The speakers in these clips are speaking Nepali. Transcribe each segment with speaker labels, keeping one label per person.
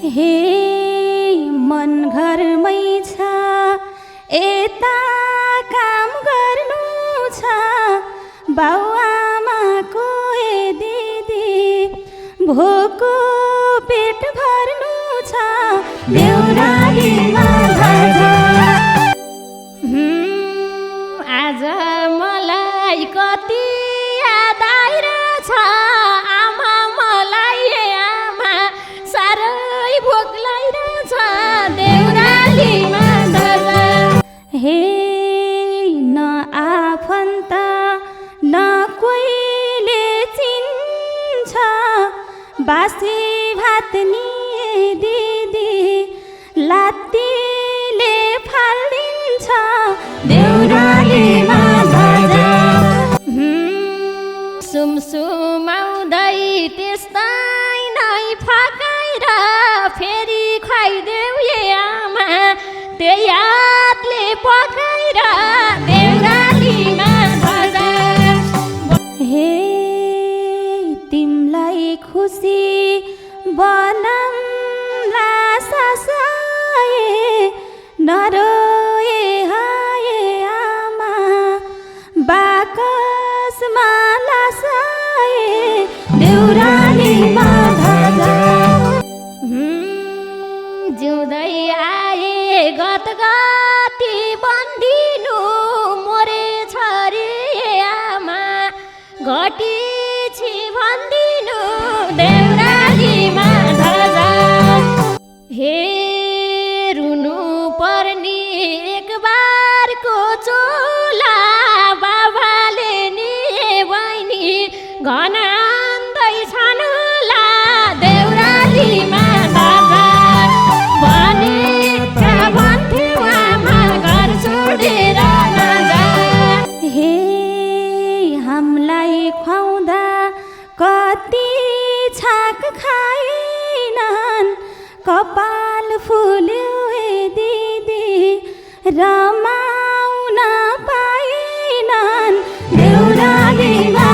Speaker 1: हे मन घरमै छ यता काम गर्नु छ बाउआमाको हे दिदी भोको पेट भर्नु छ देउरालीमा
Speaker 2: आज मलाई कति याद आइरहेछ आमा मलाई आमा साह्रै भोक लागिरहेछ देउरालीमा
Speaker 1: हे न आफन्त न कोहीले चिन्छ बासी भात नि दिदी लात्तीले फालिदिन्छ देउरालीमा
Speaker 2: सुमसुमाउँदै त्यस्तै नै फकाएर फेरि खुवाइदेऊ आमा त्यही हातले पकाएर देउरालीमा
Speaker 1: हे तिमलाई खुसी बनाउँला सासाए नरोए हाए आमा बाकसमा लासाए देउरालीमा
Speaker 2: जिउँदै आए गतगति बन्दिनु मोरे छरे आमा घटी छि भन्दिनु देउरालीमा हे रुनु पर्ने एक बारको चोला बाबाले नि बहिनी घनान्दै छन् होला देउरालीमा भनेका भन्थ्यौ आमा घर छोडेर नजा
Speaker 1: हे हामीलाई खुवाउँदा कति छाक खाएनन् कपाल फुल्यो हे दिदी रमाउन पाएनन् देउरालीमा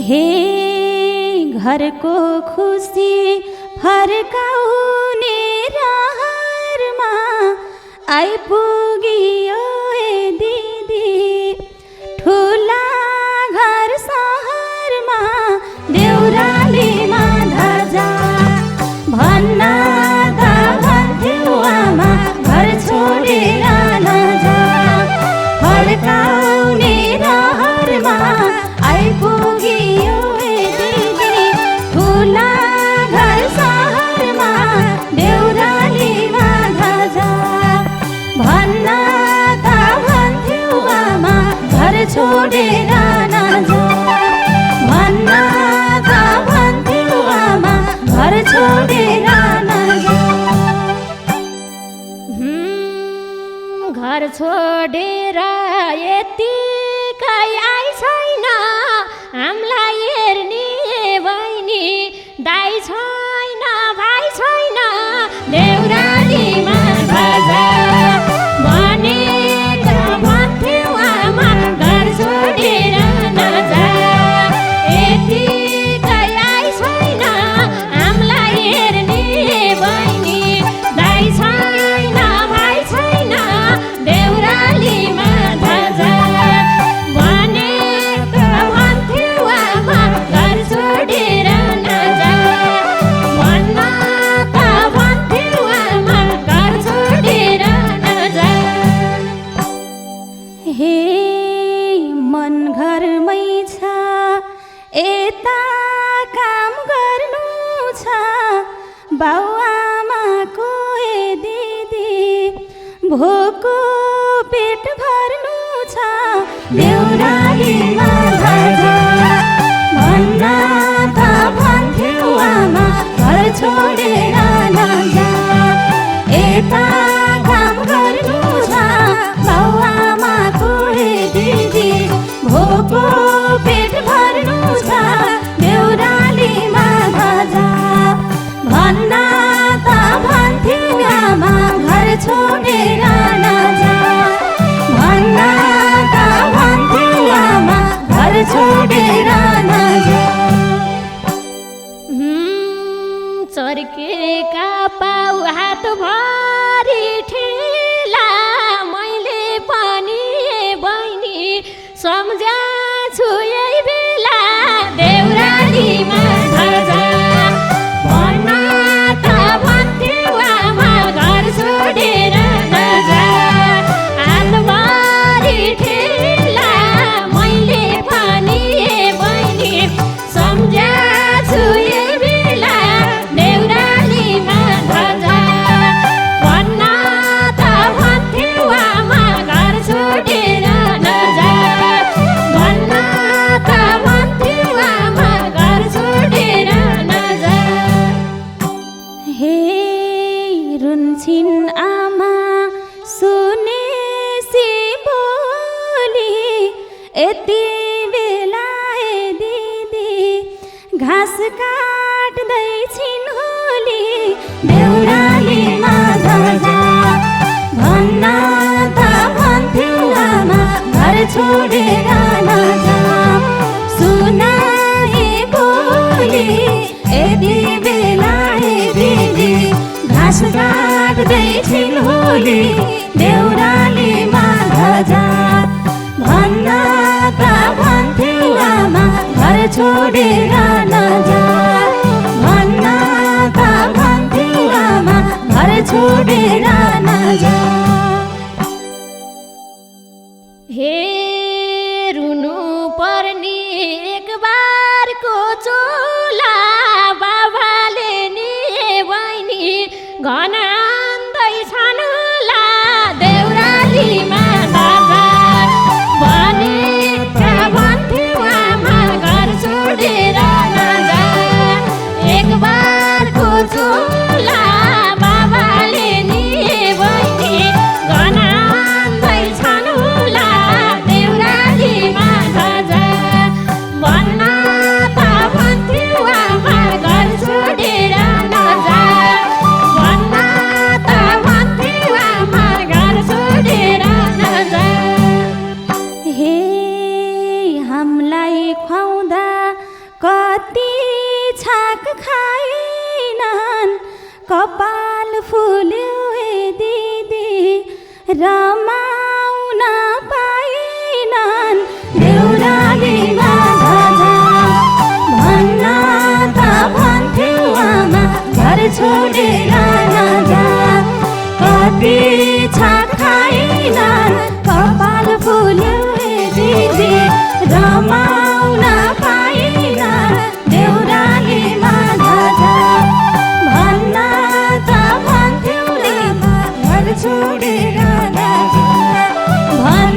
Speaker 1: हे घरको खुसी फर्काउने रहरमा आइपुगियो हे दिदी ठुला घर सहरमा देउरालीमा धजा भन्न त भन्थ्यौ आमा घर छोडेर नजा फर्काउने रहरमा आइपुगियो हे दिदी ठुला घर सहरमा देउरालीमा धजा भन्न त भन्थ्यौ आमा घर छोडेर नजा भन्न त भन्थ्यौ आमा घर छोडेर नजा
Speaker 2: घर छोडेर यतिकै आइ छैन हामीलाई हेर्ने बहिनी दाइ छैन भाइ छैन देउरालीमा भनेका भन्थ्यौ आमा घर छोडेर नजा यतिकै आइ छैन हामीलाई हेर्ने बहिनी दाइ छैन भाइ छैन देउरालीमा धजा
Speaker 1: यता काम गर्नु छ बाउआमाको दिदी, भोको पेट भर्नु छ देउरालीमा ध्वजा। भन्न त भन्थ्यौ आमा घर छोडेर नजा, यता काम गर्नु छ बाउआमाको दिदी, भोको पेट भर्नु छ देउरालीमा ध्वजा। भन्न त भन्थ्यौ आमा घर छोडेर नजा, भन्न त भन्थ्यौ आमा घर छोडेर नजा।
Speaker 2: चर्केका पाउ हातभरि ठेला, मैले पनि बहिनी सम्झ्याछु यही बेला देउरालीमा ध्वजा। भन्न त भन्थ्यौ आमा घर छोडेर नजा, हातभरि ठेला मैले पनि बहिनी सम्झ्याछु यही बेला देउरालीमा ध्वजा। भन्न त भन्थ्यौ आमा घर छोडेर नजा, भन्न त भन्थ्यौ आमा घर छोडेर नजा।
Speaker 1: हे रुन्छिन् आमा सुनेसी बोली, यति बेला दिदी घाँस काट्दैछिन् होली देउरालीमा ध्वजा। भन्न त भन्थ्यौ आमा घर छोडेर नजा, सुनाई बोली यति बेला दिदी घाँस काट्दैछिन् होली देउरालीमा ध्वजा। भन्न त भन्थ्यौ आमा घर छोडेर नजा, भन्न त भन्थ्यौ आमा घर छोडेर नजा।
Speaker 2: हे रुनु पर्ने एक बारको चोला, बाबाले नि बहिनी घनाउँदैछन् होला देउरालीमा ध्वजा। भनेका भन्थ्यौ आमा घर छोडेर नजा, एक बारको चोला बाबाले नि बहिनी घनाउँदैछन् होला देउरालीमा ध्वजा। भन्न त भन्थ्यौ आमा घर छोडेर नजा, भन्न त भन्थ्यौ आमा घर छोडेर नजा।
Speaker 1: हे हामीलाई खुवाउँदा कति छाक खाएनन्, कपाल फुल्यो दिदी रमाउन पाएनन् देउरालीमा ध्वजा। भन्न त भन्थ्यौ आमा घर छोडेर नजा, कति छाक खाएनन्, कपाल फुल्यो दिदी रमाउन पाएनन् देउरालीमा ध्वजा। भन्न त भन्थ्यौ आमा घर छोडेर नजा, भन्न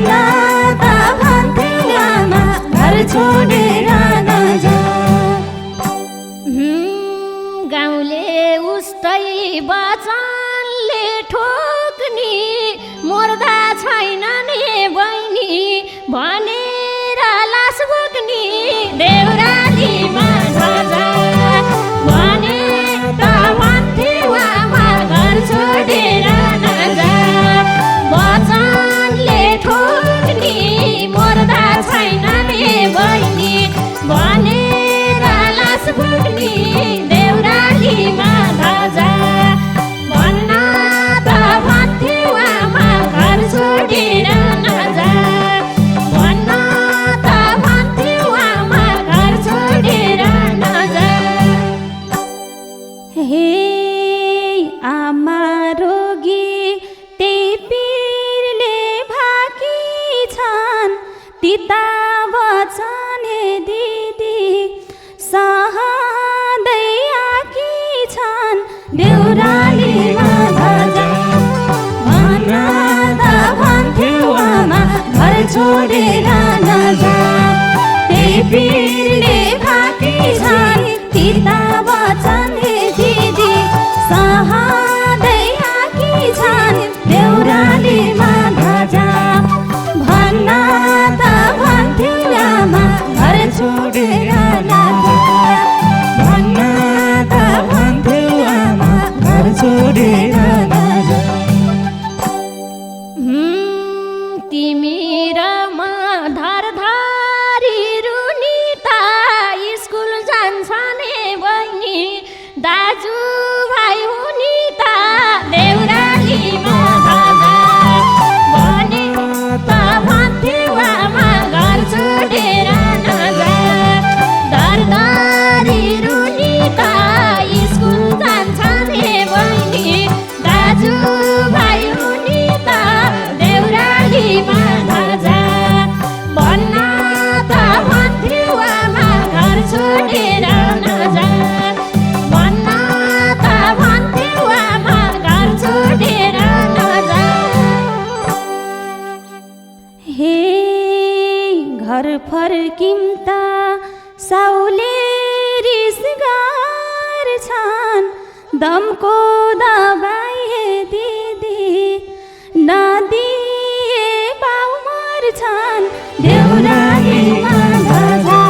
Speaker 1: छोडेर नजा त्यही पीरले फाकी छन् फिर्ता वचन हे दिदी सहँदै आकी छन् देउरालीमा ध्वजा भन्न त भन्थ्यो आमा घर छोडेर नजा
Speaker 3: भन्न त भन्थ्यो आमा घर छोडेर नजा
Speaker 2: तिमी र म धरधरी रुनिता स्कुल जान्छने बहिनी दाजु भाइ हुनी त देउरालीमा ध्वजा भने त भन्थ्यो आमा घर छोडेर नजा धरधरी रुनिता स्कुल जान्छने बहिनी दाजु भाइ हुनी त देउरालीमा ध्वजा भन्न त भन्थ्यो आमा घर छोडेर नजा भन्न त भन्थ्यो आमा घर छोडेर नजा
Speaker 1: हे घर फर्किम त साउले रिस गर्छन् दमको दबाई हे दिदी नदिए बाउ मर्छन् देउरालीमा ध्वजा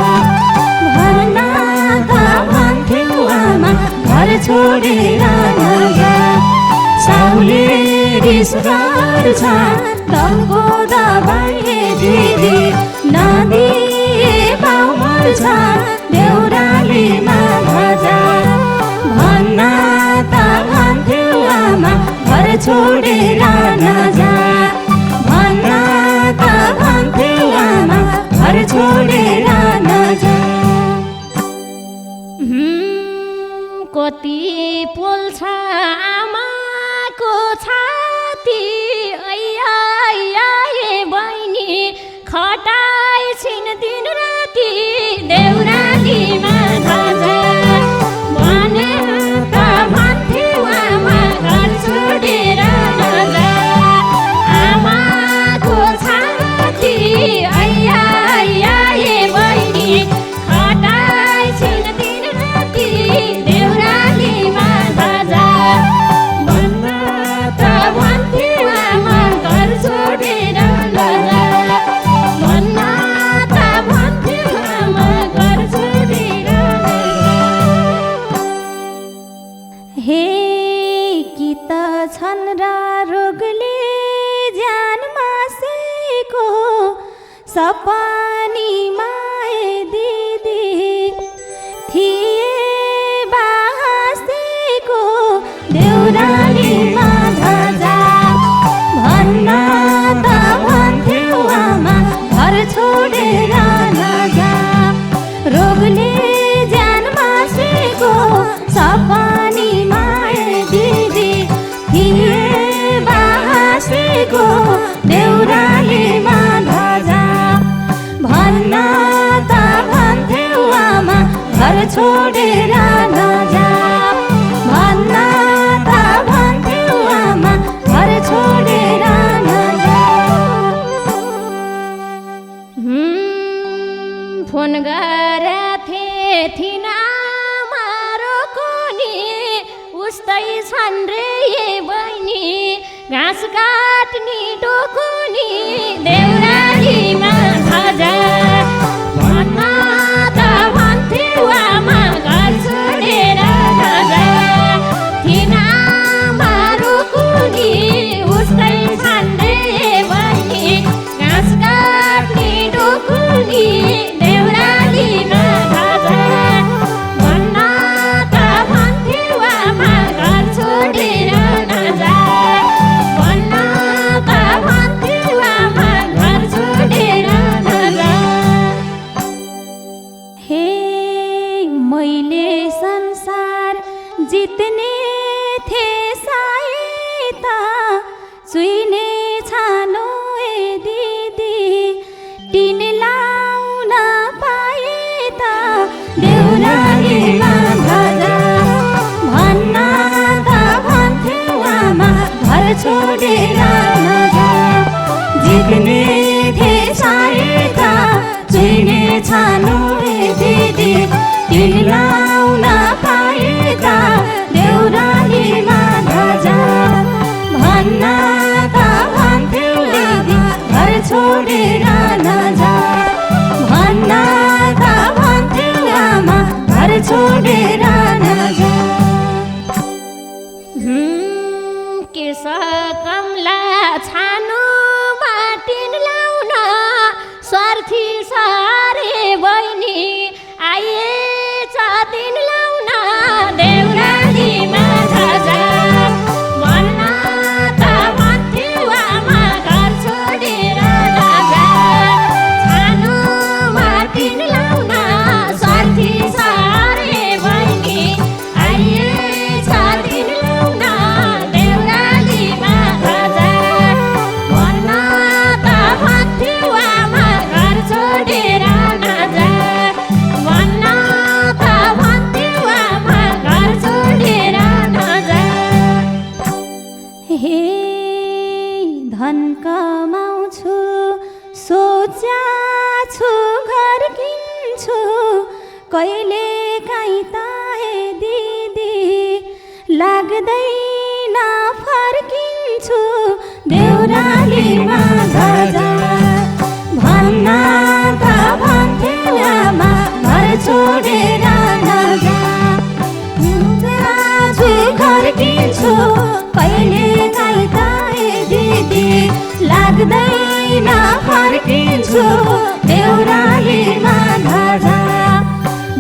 Speaker 1: भन्न त भन्थ्यो आमा घर छोडेर नजा साउले रिस गर्छन् दमको दबाई हे दिदी नदिए बाउ मर्छन् देउरालीमा ध्वजा भन्न त भन्थ्यो आमा घर छोडेर नजा भन्न त भन्थ्यो आमा घर छोडेर नजा
Speaker 2: कति पोल्छ आमाको छाती ऐया ऐया हे बहिनी खटाइ छिन् दिन राति देउरालीमा ध्वजा भने त भन्थ्यो आमा घर छोडेर नजा आमाको छाती ऐया ऐया हे बहिनी खटाइ छिन् दिन राति देउरालीमा ध्वजा भन्न त भन्थ्यो आमा घर छोडेर नजा भन्न त भन्थ्यो आमा घर छोडेर नजा
Speaker 1: हे कि त छन् र रोगले ज्यान मासेको सपनीमा हे दिदी थिए बाँसेको देउरालीमा ध्वजा भन्न त भन्थ्यो आमा घर छोडेर नजा रोगले ज्यान मासेको सपनीमा हे दिदी थिए बाँसेको देउरालीमा ध्वजा भन्न त भन्थ्यो आमा घर छोडेर नजा भन्न त भन्थ्यो आमा घर छोडेर नजा
Speaker 2: फोन गरेथे थिन आमारो कोनी उस्तै छन् रे ये बहिनी घाँस काट्ने डोकोनी देउरालीमा ध्वजा भन्न त भन्थ्यो आमा घर छोडेर नजा थिन आमारो कोनी उस्तै छन् रे ये बहिनी घाँस काट्ने डोकोनी देउरालीमा ध्वजा भन्न त भन्थ्यो आमा घर छोडेर नजा भन्न त भन्थ्यो आमा घर छोडेर नजा
Speaker 1: हे मैले संसार जित्ने थे सायता सुइने छानो ए दिदी टिन लाउन पाए त देउरालीमा ध्वजा भन्न त भन्थ्यो आमा घर छोडेर नजा जित्ने थे छानो ए दिदी तिर्लाउन पाएका देउरालीमा ध्वजा भन्न त भन्थ्यौ दिदी घर छोडेर नजा भन्न त भन्थ्यौ आमा घर छोडेर नजा
Speaker 2: केश कमला छानो माटिन लाउन स्वार्थी सारे बहिनी आइएछ दिन लाउन देउरालीमा ध्वजा भन्न त भन्थ्यौ आमा घर छोडेर नजा छानो माटिन लाउन स्वार्थी सारे बहिनी आइएछ दिन लाउन देउरालीमा ध्वजा भन्न त भन्थ्यौ आमा घर छोडेर नजा भन्न त भन्थ्यौ आमा घर छोडेर नजा
Speaker 1: हे धन कमाउँछु सोच्या छु घर किन्छु कहिले काहीँ त हे दिदी लाग्दैन फर्किन्छु देउरालीमा ध्वजा भन्न त भन्थ्यौ आमा घर छोडेर नजा छु घर किन्छु कहिले काहीँ त हे दिदी लाग्दैन फर्किन्छु देउरालीमा ध्वजा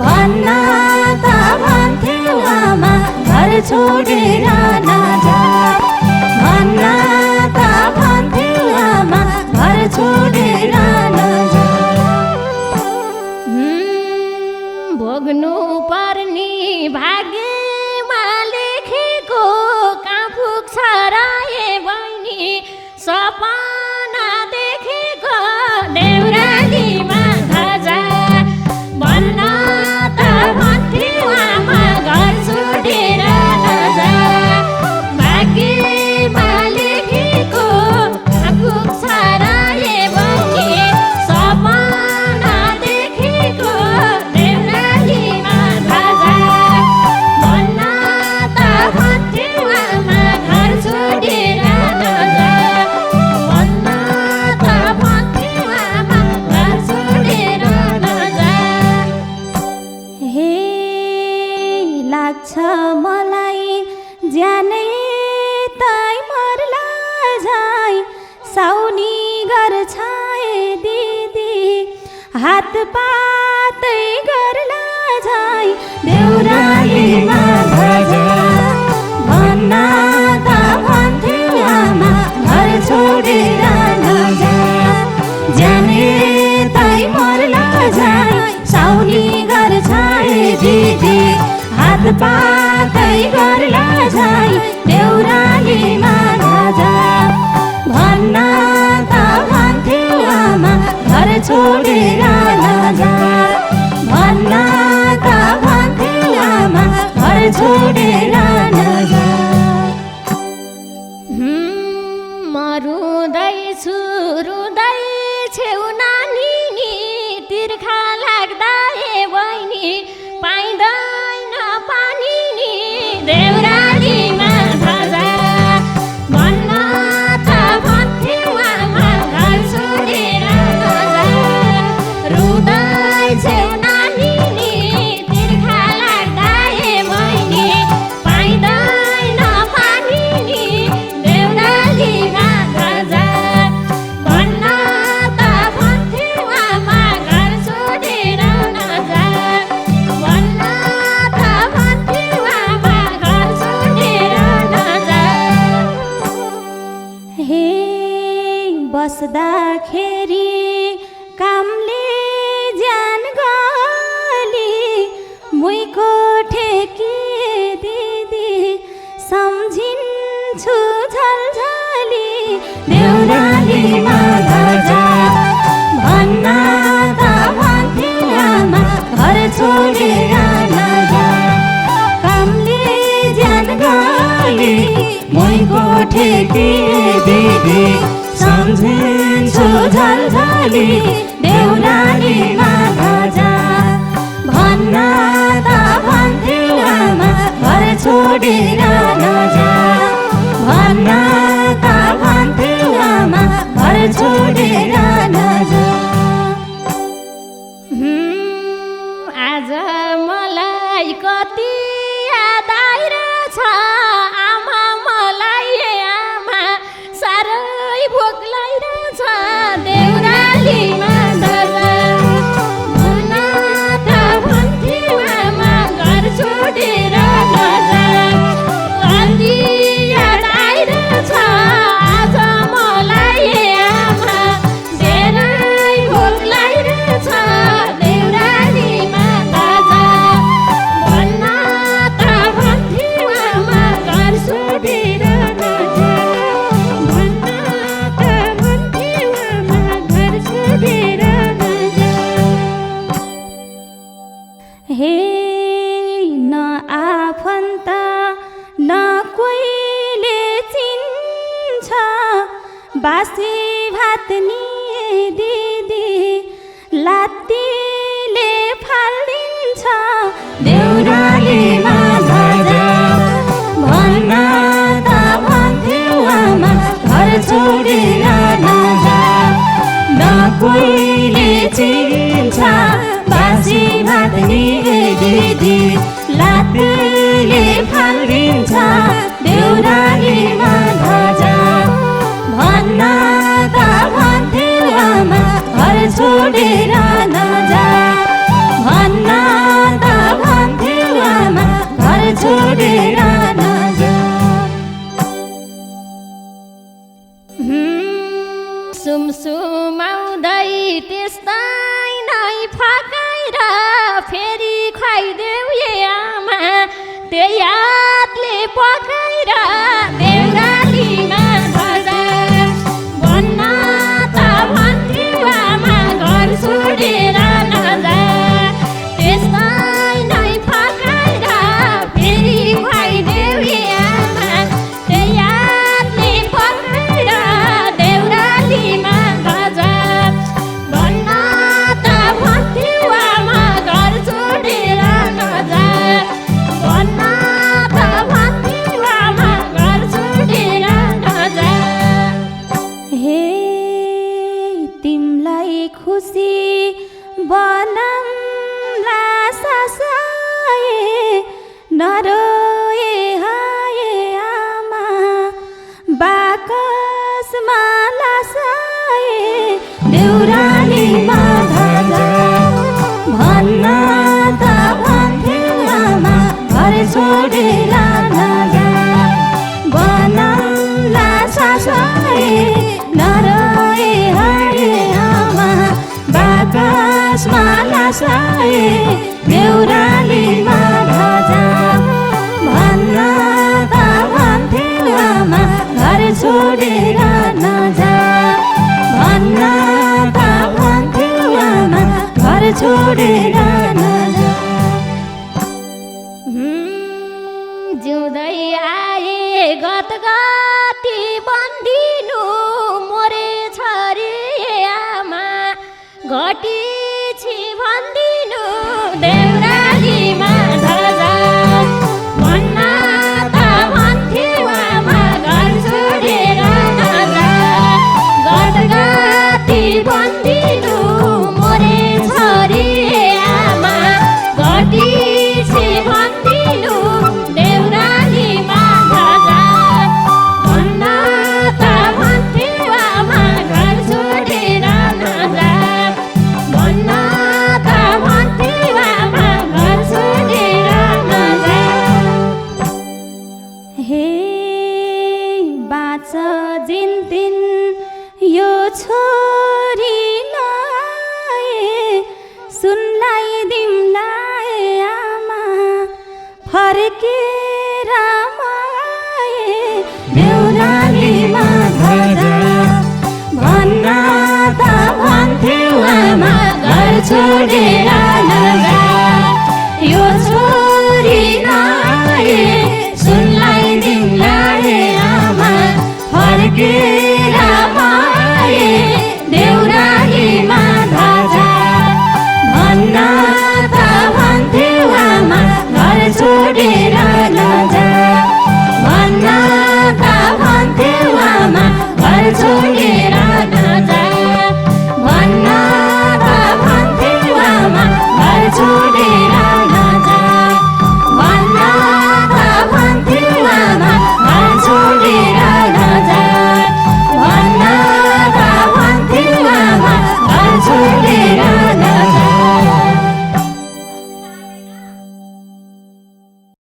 Speaker 1: भन्न त भन्थ्यौ आमा घर छोडेर नजा भन्न त भन्थ्यौ आमा घर छोडेर नजा
Speaker 2: भोग्नु पर्ने भाग्यमा लेखेको कहाँ पुग्छ र ए बहिनी सपना देखेको देउरालीमा ध्वजा भन्न त भन्थ्यौ आमा घर छोडेर नजा भाग्यमा लेखेको कहाँ पुग्छ र ए बहिनी सपना देखेको देउरालीमा ध्वजा भन्न त भन्थ्यौ आमा घर छोडेर नजा भन्न त भन्थ्यौ आमा घर छोडेर नजा
Speaker 1: हे लाग्छ मलाई ज्यानै तै मर्ला झै साउनी गर्छ ए दिदी हात पातै गर्ला झै देउरालीमा ध्वजा भन्न त भन्थ्यौ आमा घर छोडेर नजा ज्यानै तै मर्ला झै साउनी गर्छ ए दिदी हात पातै गर्ला झै देउरालीमा ध्वजा भन्न त भन्थ्यौ आमा घर छोडेर नजा भन्न त भन्थ्यौ आमा घर छोडेर नजा
Speaker 2: रुँदैछु रुँदैछौ नानी नि तिर्खा लाग्दा ए बहिनी पाइँदैन पानी नि देउरालीमा ध्वजा भन्न त भन्थ्यौ आमा घर छोडेर नजा रुँदैछौ नानी नि तिर्खा लाग्दा ए बहिनी पाइँदैन पानी नि देउरालीमा ध्वजा भन्न त भन्थ्यौ आमा घर छोडेर नजा भन्न त भन्थ्यौ आमा घर छोडेर नजा
Speaker 1: हे बस्दाखेरि कामले ज्यान गली मुइको ठेकी दिदी सम्झिन्छु झलझली देउरालीमा ध्वजा भन्न त भन्थ्यौ आमा घर छोडेर नजा कामले ज्यान गली मुइको ठेकी दिदी सम्झिन्छु झलझली देउरालीमा छोडेर नजा भन्न त भन्थ्यौ आमा घर छोडेर नजा
Speaker 2: आज मलाई कति याद आइरहेछ आमा मलाई आमा साह्रै भोक लागिरहेछ देउरालीमा धजा भन्न त भन्थ्यौ आमा घर छोडेर नजा कति याद आइरहेछ आज मलाई आमा धेरै भोक लागिरहेछ देउरालीमा धजा भन्न त भन्थ्यौ आमा घर छोडेर नजा भन्न त भन्थ्यौ आमा घर छोडेर नजा
Speaker 1: हे न आफन्त न कोहीले चिन्छ बासी भात नि दिदी लात्तीले फालिदिन्छ देउरालीमा धजा भन्न त भन्थ्यौ आमा घर छोडेर नजा न कोहीले चिन्छ बासी भात नि दिदी लात्तीले फालिदिन्छ देउरालीमा धजा भन्न त भन्थ्यौ आमा घर छोडेर नजा भन्न त भन्थ्यौ आमा घर छोडेर नजा
Speaker 2: सुमसुमाउँदै त्यस्तै नै फकाएर फेरि खुवाइदेऊ आमा त्यही हातले पकाएर देउरालीमा धजा भन्न त भन्थ्यौ आमा घर छोडेर नजा त्यस्तै नै फकाएर फेरि खुवाइदेऊ आमा त्यही हातले पकाएर देउरालीमा धजा भन्न त भन्थ्यौ आमा घर छोडेर नजा भन्न त भन्थ्यौ आमा घर छोडेर नजा
Speaker 1: हे तिमलाई खुसी बनाउँला सासाए नरोए हाए आमा बाकसमा लासाए देउरालीमा धजा भन्न त भन्थ्यौ आमा घर छोडेर नजा बनाउँला सासाए नरोए हाए आमा बाकसमा लासाए देउरालीमा धजा भन्न त भन्थ्यौ आमा घर छोडेर नजा भन्न त भन्थ्यौ आमा घर छोडेर नजा
Speaker 2: जिउँदै आए गतगति बन्दिनु मोरे छरे आमा घटी छि भन्दिनु देउरालीमा धजा भन्न त भन्थ्यौ आमा घर छोडेर नजा गतगति बन्दिनु मोरे छरे आमा घटी छि भन्दिनु देउरालीमा धजा भन्न त भन्थ्यौ आमा घर छोडेर नजा भन्न त भन्थ्यौ आमा घर छोडेर नजा
Speaker 1: हे बाँच जिन्तिन यो छोरीलाई सुनलाई दिमलाई आमा फर्केर माए देउरालीमा धजा भन्न त भन्थ्यौ आमा घर छोडेर नजा